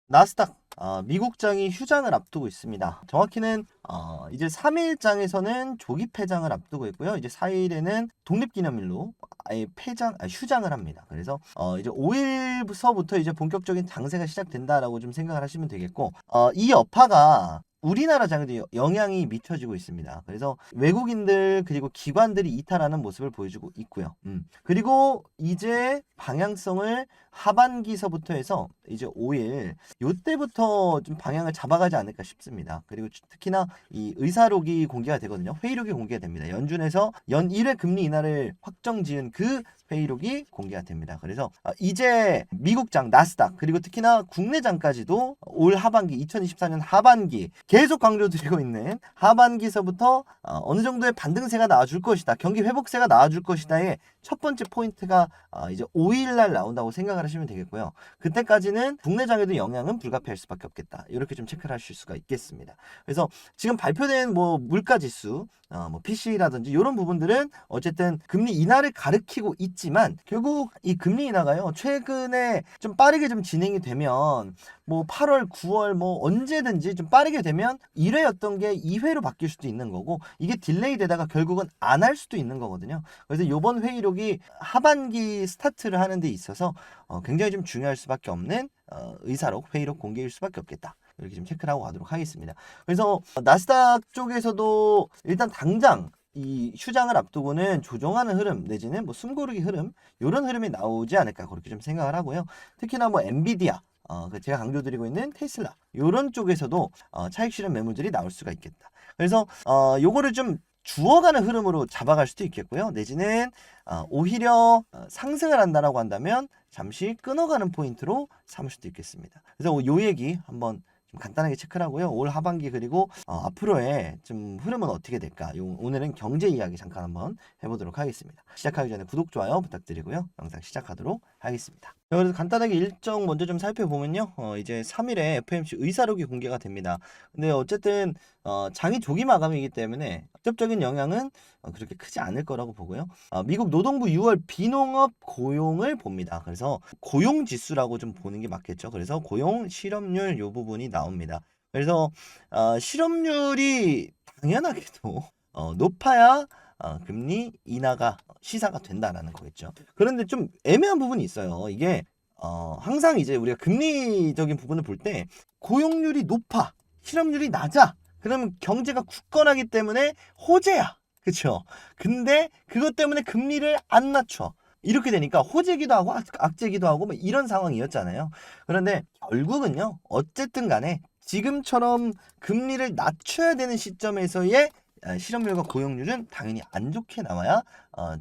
나스닥 미국장이 휴장을 앞두고 있습니다. 정확히는 이제 3일장에서는 조기 폐장을 앞두고 있고요. 이제 4일에는 독립기념일로 아예 휴장을 합니다. 그래서 이제 5일서부터 이제 본격적인 장세가 시작된다라고 좀 생각을 하시면 되겠고, 이 여파가 우리나라 장에도 영향이 미쳐지고 있습니다. 그래서 외국인들 그리고 기관들이 이탈하는 모습을 보여주고 있고요. 그리고 이제 방향성을 하반기서부터 해서 이제 5일 요때부터 좀 방향을 잡아가지 않을까 싶습니다. 그리고 특히나 이 의사록이 공개가 되거든요. 회의록이 공개가 됩니다. 연준에서 연 1회 금리 인하를 확정 지은 그 회의록이 공개가 됩니다. 그래서 이제 미국장, 나스닥 그리고 특히나 국내장까지도 올 하반기 2024년 하반기 계속 강조드리고 있는 하반기서부터 어느 정도의 반등세가 나와줄 것이다. 경기 회복세가 나와줄 것이다의 첫 번째 포인트가 이제 5일날 나온다고 생각을 하시면 되겠고요. 그때까지는 국내장에도 영향은 불가피할 수밖에 없겠다. 이렇게 좀 체크를 하실 수가 있겠습니다. 그래서 지금 발표된 뭐 물가지수, 뭐 PC라든지 이런 부분들은 어쨌든 금리 인하를 가리키고 있지만 결국 이 금리 인하가요 최근에 좀 빠르게 좀 진행이 되면 뭐 8월, 9월 뭐 언제든지 좀 빠르게 되면 1회였던 게 2회로 바뀔 수도 있는 거고 이게 딜레이 되다가 결국은 안 할 수도 있는 거거든요. 그래서 이번 회의록이 하반기 스타트를 하는 데 있어서 굉장히 좀 중요할 수밖에 없는 의사록, 회의록 공개일 수밖에 없겠다. 이렇게 좀 체크를 하고 가도록 하겠습니다. 그래서 나스닥 쪽에서도 일단 당장 이 휴장을 앞두고는 조정하는 흐름 내지는 뭐 숨고르기 흐름 이런 흐름이 나오지 않을까 그렇게 좀 생각을 하고요. 특히나 뭐 엔비디아 제가 강조드리고 있는 테슬라 이런 쪽에서도 차익 실현 매물들이 나올 수가 있겠다. 그래서 요거를 좀 주어가는 흐름으로 잡아갈 수도 있겠고요. 내지는 오히려 상승을 한다라고 한다면 잠시 끊어가는 포인트로 삼을 수도 있겠습니다. 그래서 요 얘기 한번 좀 간단하게 체크를 하고요. 올 하반기 그리고 앞으로의 좀 흐름은 어떻게 될까? 오늘은 경제 이야기 잠깐 한번 해보도록 하겠습니다. 시작하기 전에 구독, 좋아요 부탁드리고요. 영상 시작하도록 하겠습니다. 그래서 간단하게 일정 먼저 좀 살펴보면요. 이제 3일에 FOMC 의사록이 공개가 됩니다. 근데 어쨌든 장이 조기 마감이기 때문에 직접적인 영향은 그렇게 크지 않을 거라고 보고요. 미국 노동부 6월 비농업 고용을 봅니다. 그래서 고용 지수라고 좀 보는 게 맞겠죠. 그래서 고용 실업률 요 부분이 나옵니다. 그래서 실업률이 당연하게도 높아야 금리 인하가 시사가 된다라는 거겠죠. 그런데 좀 애매한 부분이 있어요. 이게 항상 이제 우리가 금리적인 부분을 볼 때 고용률이 높아, 실업률이 낮아. 그러면 경제가 굳건하기 때문에 호재야. 그렇죠? 근데 그것 때문에 금리를 안 낮춰. 이렇게 되니까 호재기도 하고 악재기도 하고 뭐 이런 상황이었잖아요. 그런데 결국은요. 어쨌든 간에 지금처럼 금리를 낮춰야 되는 시점에서의 실업률과 고용률은 당연히 안 좋게 나와야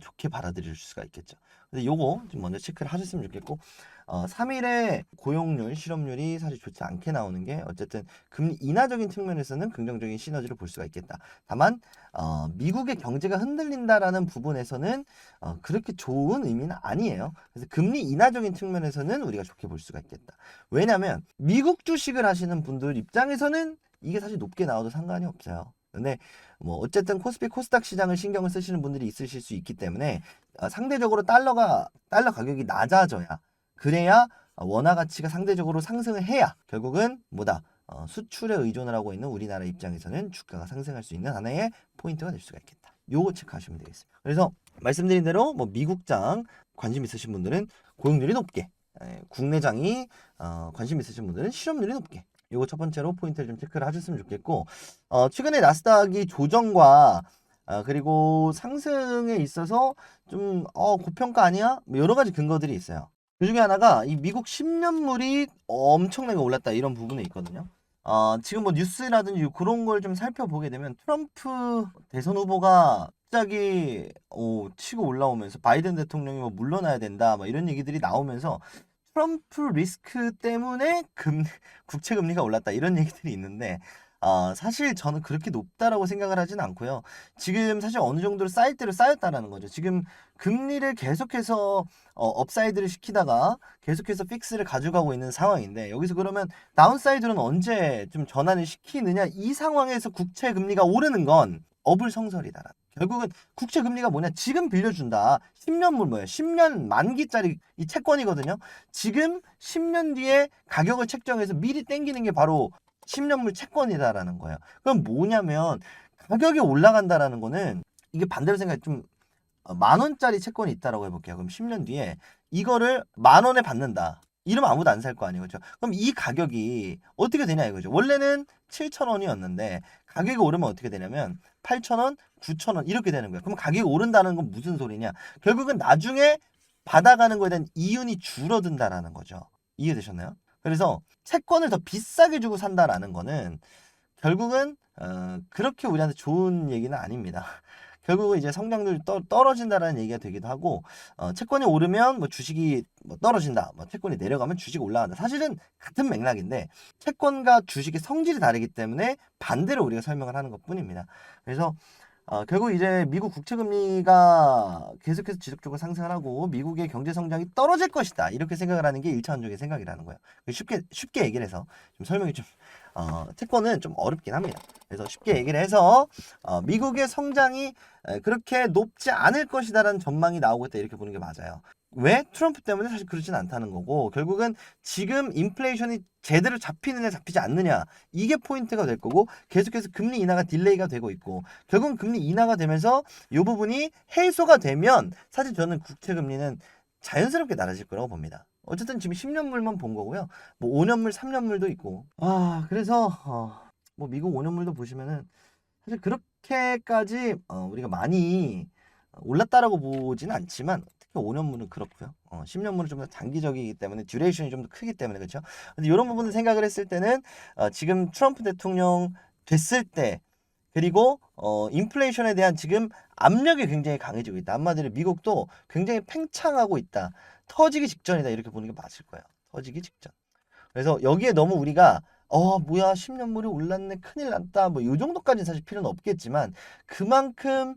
좋게 받아들일 수가 있겠죠. 근데 요거 좀 먼저 체크를 하셨으면 좋겠고 3일에 고용률, 실업률이 사실 좋지 않게 나오는 게 어쨌든 금리 인하적인 측면에서는 긍정적인 시너지를 볼 수가 있겠다. 다만 미국의 경제가 흔들린다라는 부분에서는 그렇게 좋은 의미는 아니에요. 그래서 금리 인하적인 측면에서는 우리가 좋게 볼 수가 있겠다. 왜냐하면 미국 주식을 하시는 분들 입장에서는 이게 사실 높게 나와도 상관이 없어요. 근데 뭐 어쨌든 코스피 코스닥 시장을 신경을 쓰시는 분들이 있으실 수 있기 때문에 상대적으로 달러 가격이 낮아져야 그래야 원화 가치가 상대적으로 상승을 해야 결국은 뭐다 수출에 의존을 하고 있는 우리나라 입장에서는 주가가 상승할 수 있는 하나의 포인트가 될 수가 있겠다. 요거 체크하시면 되겠습니다. 그래서 말씀드린 대로 뭐 미국장 관심 있으신 분들은 고용률이 높게, 국내장이 관심 있으신 분들은 실업률이 높게. 요거 첫 번째로 포인트를 좀 체크를 하셨으면 좋겠고 최근에 나스닥이 조정과 그리고 상승에 있어서 좀 고평가 아니야? 뭐 여러 가지 근거들이 있어요. 그 중에 하나가 이 미국 10년물이 엄청나게 올랐다 이런 부분에 있거든요. 지금 뭐 뉴스라든지 그런 걸 좀 살펴보게 되면 트럼프 대선 후보가 갑자기 치고 올라오면서 바이든 대통령이 뭐 물러나야 된다 뭐 이런 얘기들이 나오면서 트럼프 리스크 때문에 국채 금리가 올랐다 이런 얘기들이 있는데 사실 저는 그렇게 높다라고 생각을 하진 않고요. 지금 사실 어느 정도로 쌓일 대로 쌓였다라는 거죠. 지금 금리를 계속해서 업사이드를 시키다가 계속해서 픽스를 가져가고 있는 상황인데 여기서 그러면 다운사이드는 언제 좀 전환을 시키느냐 이 상황에서 국채 금리가 오르는 건 어불성설이다라는 게 결국은 국채 금리가 뭐냐? 지금 빌려준다. 10년물 뭐예요? 10년 만기짜리 이 채권이거든요. 지금 10년 뒤에 가격을 책정해서 미리 땡기는 게 바로 10년물 채권이다라는 거예요. 그럼 뭐냐면 가격이 올라간다라는 거는 이게 반대로 생각해 좀 10,000원짜리 채권이 있다라고 해볼게요. 그럼 10년 뒤에 이거를 10,000원에 받는다. 이러면 아무도 안 살 거 아니에요. 그렇죠? 그럼 이 가격이 어떻게 되냐 이거죠. 원래는 7,000원이었는데 가격이 오르면 어떻게 되냐면 8,000원, 9,000원 이렇게 되는 거예요. 그럼 가격이 오른다는 건 무슨 소리냐? 결국은 나중에 받아가는 거에 대한 이윤이 줄어든다라는 거죠. 이해되셨나요? 그래서 채권을 더 비싸게 주고 산다라는 거는 결국은 그렇게 우리한테 좋은 얘기는 아닙니다. 결국은 이제 성장률이 떨어진다라는 얘기가 되기도 하고 채권이 오르면 뭐 주식이 뭐 떨어진다, 뭐 채권이 내려가면 주식이 올라간다. 사실은 같은 맥락인데 채권과 주식의 성질이 다르기 때문에 반대로 우리가 설명을 하는 것뿐입니다. 그래서 결국 이제 미국 국채 금리가 계속해서 지속적으로 상승을 하고 미국의 경제 성장이 떨어질 것이다. 이렇게 생각을 하는 게 1차원적인 생각이라는 거예요. 쉽게 얘기를 해서 좀 설명이 좀 채권은 좀 어렵긴 합니다. 그래서 쉽게 얘기를 해서 미국의 성장이 그렇게 높지 않을 것이다라는 전망이 나오고 있다. 이렇게 보는 게 맞아요. 왜? 트럼프 때문에 사실 그렇진 않다는 거고 결국은 지금 인플레이션이 제대로 잡히느냐 잡히지 않느냐 이게 포인트가 될 거고 계속해서 금리 인하가 딜레이가 되고 있고 결국은 금리 인하가 되면서 이 부분이 해소가 되면 사실 저는 국채 금리는 자연스럽게 낮아질 거라고 봅니다. 어쨌든 지금 10년물만 본 거고요. 뭐 5년물, 3년물도 있고. 그래서 뭐 미국 5년물도 보시면은 사실 그렇게까지 우리가 많이 올랐다라고 보지는 않지만 특히 5년물은 그렇고요. 10년물은 좀 더 장기적이기 때문에 듀레이션이 좀 더 크기 때문에 그렇죠. 근데 이런 부분을 생각을 했을 때는 지금 트럼프 대통령 됐을 때 그리고 인플레이션에 대한 지금 압력이 굉장히 강해지고 있다. 한마디로 미국도 굉장히 팽창하고 있다. 터지기 직전이다. 이렇게 보는 게 맞을 거예요. 터지기 직전. 그래서 여기에 너무 우리가 뭐야 10년물이 올랐네 큰일 났다 뭐 이 정도까지는 사실 필요는 없겠지만 그만큼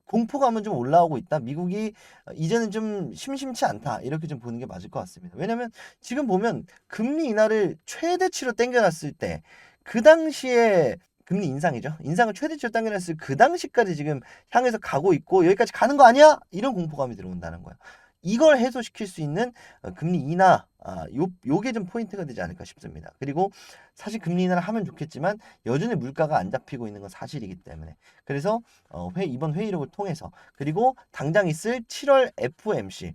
공포감은 좀 올라오고 있다. 미국이 이제는 좀 심심치 않다. 이렇게 좀 보는 게 맞을 것 같습니다. 왜냐면 지금 보면 금리 인하를 최대치로 땡겨놨을 때 그 당시에 금리 인상이죠. 인상을 최대치로 당겨놨을 그 당시까지 지금 향해서 가고 있고 여기까지 가는 거 아니야? 이런 공포감이 들어온다는 거예요. 이걸 해소시킬 수 있는 금리 인하 요게 좀 포인트가 되지 않을까 싶습니다. 그리고 사실 금리 인하를 하면 좋겠지만 여전히 물가가 안 잡히고 있는 건 사실이기 때문에 그래서 이번 회의록을 통해서 그리고 당장 있을 7월 FOMC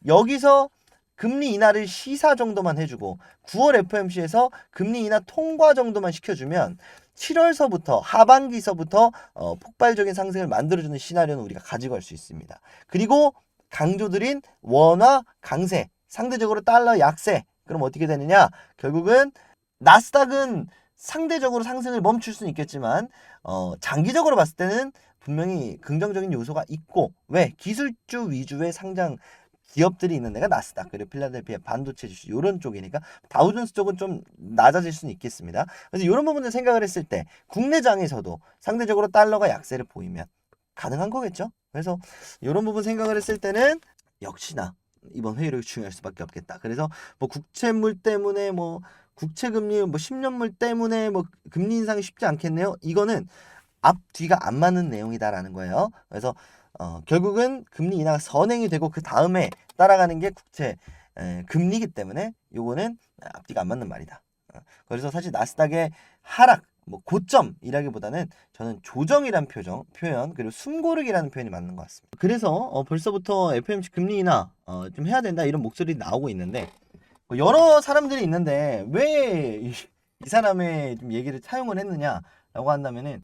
여기서 금리 인하를 시사 정도만 해주고 9월 FOMC에서 금리 인하 통과 정도만 시켜주면 7월서부터 하반기서부터 폭발적인 상승을 만들어주는 시나리오는 우리가 가지고 갈 수 있습니다. 그리고 강조드린 원화 강세, 상대적으로 달러 약세. 그럼 어떻게 되느냐? 결국은 나스닥은 상대적으로 상승을 멈출 수는 있겠지만 장기적으로 봤을 때는 분명히 긍정적인 요소가 있고 왜? 기술주 위주의 상장 기업들이 있는 데가 나스닥 그리고 필라델피아 반도체 주식 이런 쪽이니까 다우존스 쪽은 좀 낮아질 수는 있겠습니다. 그래서 이런 부분을 생각을 했을 때 국내장에서도 상대적으로 달러가 약세를 보이면 가능한 거겠죠. 그래서 이런 부분 생각을 했을 때는 역시나 이번 회의록이 중요할 수밖에 없겠다. 그래서 뭐 국채물 때문에 뭐 국채금리 뭐 10년물 때문에 뭐 금리 인상이 쉽지 않겠네요. 이거는 앞뒤가 안 맞는 내용이다라는 거예요. 그래서 결국은 금리 인하가 선행이 되고 그 다음에 따라가는 게 국채 금리이기 때문에 요거는 앞뒤가 안 맞는 말이다. 그래서 사실 나스닥의 하락 뭐 고점이라기보다는 저는 조정이란 표현 그리고 숨고르기라는 표현이 맞는 것 같습니다. 그래서 벌써부터 FOMC 금리 인하 좀 해야 된다 이런 목소리 나오고 있는데 여러 사람들이 있는데 왜 이 사람의 좀 얘기를 차용을 했느냐라고 한다면은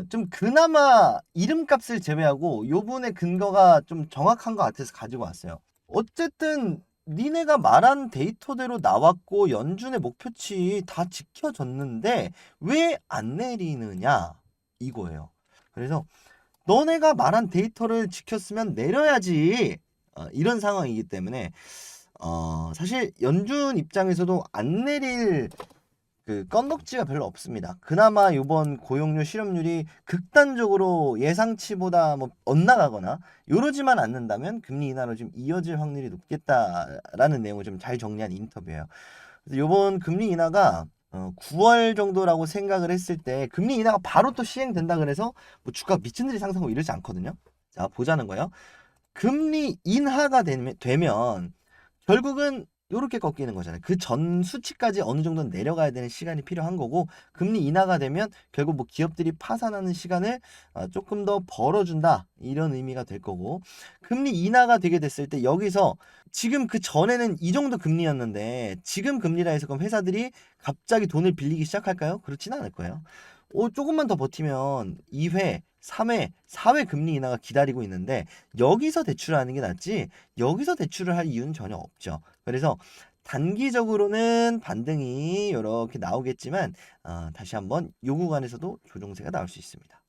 좀 그나마 이름값을 제외하고 요분의 근거가 좀 정확한 것 같아서 가지고 왔어요. 어쨌든 니네가 말한 데이터대로 나왔고 연준의 목표치 다 지켜졌는데 왜 안 내리느냐 이거예요. 그래서 너네가 말한 데이터를 지켰으면 내려야지 이런 상황이기 때문에 사실 연준 입장에서도 안 내릴 그 건덕지가 별로 없습니다. 그나마 이번 고용률 실업률이 극단적으로 예상치보다 뭐 엇나가거나 이러지만 않는다면 금리 인하로 좀 이어질 확률이 높겠다라는 내용을 좀 잘 정리한 인터뷰예요. 그래서 이번 금리 인하가 9월 정도라고 생각을 했을 때 금리 인하가 바로 또 시행된다 그래서 뭐 주가 미친 듯이 상승하고 이러지 않거든요. 자, 보자는 거예요. 금리 인하가 되면 결국은 요렇게 꺾이는 거잖아요. 그 전 수치까지 어느 정도는 내려가야 되는 시간이 필요한 거고, 금리 인하가 되면 결국 뭐 기업들이 파산하는 시간을 조금 더 벌어준다, 이런 의미가 될 거고, 금리 인하가 되게 됐을 때 여기서 지금 그 전에는 이 정도 금리였는데 지금 금리라 해서 그럼 회사들이 갑자기 돈을 빌리기 시작할까요? 그렇지는 않을 거예요. 조금만 더 버티면 2회, 3회, 4회 금리 인하가 기다리고 있는데 여기서 대출하는 게 낫지 여기서 대출을 할 이유는 전혀 없죠. 그래서 단기적으로는 반등이 이렇게 나오겠지만 다시 한번 요 구간에서도 조정세가 나올 수 있습니다.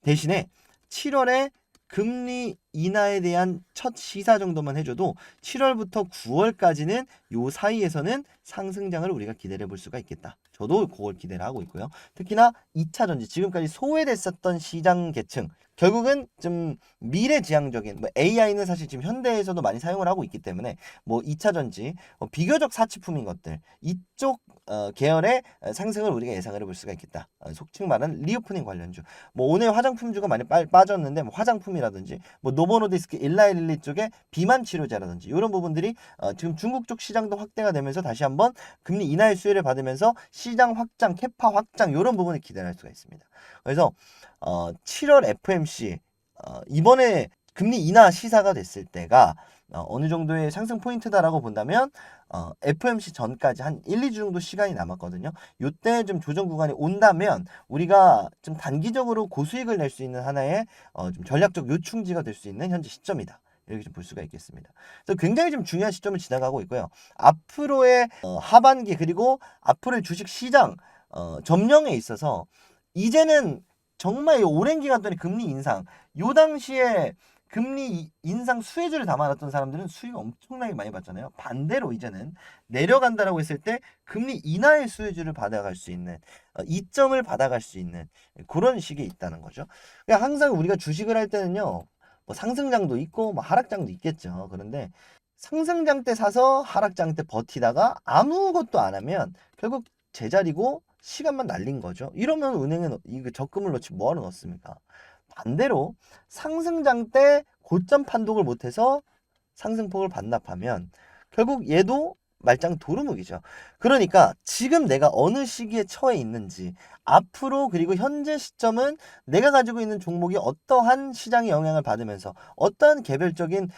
대신에 7월에 금리 인하에 대한 첫 시사 정도만 해줘도 7월부터 9월까지는 요 사이에서는 상승장을 우리가 기다려 볼 수가 있겠다. 저도 그걸 기대를 하고 있고요. 특히나 2차 전지, 지금까지 소외됐었던 시장 계층, 결국은 좀 미래지향적인, 뭐 AI는 사실 지금 현대에서도 많이 사용을 하고 있기 때문에 뭐 2차 전지, 비교적 사치품인 것들, 이쪽 계열의 상승을 우리가 예상을 해볼 수가 있겠다. 속칭 말하는 리오프닝 관련주. 뭐 오늘 화장품주가 많이 빠졌는데, 뭐 화장품이라든지 뭐 노보노디스크, 일라일리 쪽에 비만 치료제라든지 이런 부분들이 지금 중국 쪽 시장도 확대가 되면서 다시 한번 금리 인하의 수혜를 받으면서 시장 확장, 캐파 확장 이런 부분을 기대할 수가 있습니다. 그래서 7월 FMC 이번에 금리 인하 시사가 됐을 때가 어느 정도의 상승 포인트다라고 본다면 FMC 전까지 한 1, 2주 정도 시간이 남았거든요. 이때 좀 조정 구간이 온다면 우리가 좀 단기적으로 고수익을 낼 수 있는 하나의 좀 전략적 요충지가 될 수 있는 현재 시점이다. 이렇게 좀 볼 수가 있겠습니다. 그래서 굉장히 좀 중요한 시점을 지나가고 있고요. 앞으로의 하반기 그리고 앞으로의 주식 시장 점령에 있어서 이제는 정말 오랜 기간 동안 금리 인상, 요 당시에 금리 인상 수혜주를 담아놨던 사람들은 수익 엄청나게 많이 봤잖아요. 반대로 이제는 내려간다라고 했을 때 금리 인하의 수혜주를 받아갈 수 있는, 이점을 받아갈 수 있는 그런 식이 있다는 거죠. 그러니까 항상 우리가 주식을 할 때는요, 뭐 상승장도 있고 뭐 하락장도 있겠죠. 그런데 상승장 때 사서 하락장 때 버티다가 아무것도 안 하면 결국 제자리고 시간만 날린 거죠. 이러면 은행은 이거 적금을 넣지 뭐하러 넣습니까? 반대로 상승장 때 고점 판독을 못해서 상승폭을 반납하면 결국 얘도 말짱 도루묵이죠. 그러니까 지금 내가 어느 시기에 처해 있는지, 앞으로 그리고 현재 시점은 내가 가지고 있는 종목이 어떠한 시장의 영향을 받으면서 어떠한 개별적인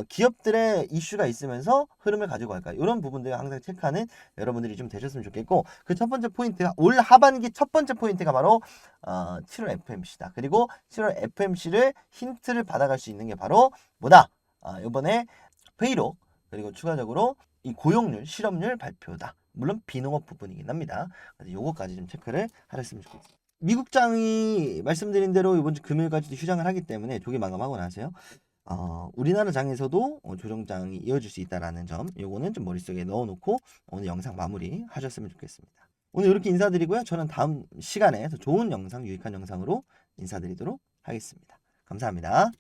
기업들의 이슈가 있으면서 흐름을 가지고 갈까, 이런 부분들을 항상 체크하는 여러분들이 좀 되셨으면 좋겠고, 그 첫 번째 포인트가, 올 하반기 첫 번째 포인트가 바로 7월 FMC다. 그리고 7월 FMC를 힌트를 받아갈 수 있는 게 바로 뭐다? 이번에 회의록, 그리고 추가적으로 이 고용률, 실업률 발표다. 물론 비농업 부분이긴 합니다. 그래서 요거까지 좀 체크를 하셨으면 좋겠습니다. 미국장이 말씀드린 대로 이번 주 금요일까지도 휴장을 하기 때문에 조기 마감하고 나서요. 우리나라 장에서도 조정장이 이어질 수 있다라는 점, 요거는 좀 머릿속에 넣어놓고 오늘 영상 마무리 하셨으면 좋겠습니다. 오늘 이렇게 인사드리고요. 저는 다음 시간에 더 좋은 영상, 유익한 영상으로 인사드리도록 하겠습니다. 감사합니다.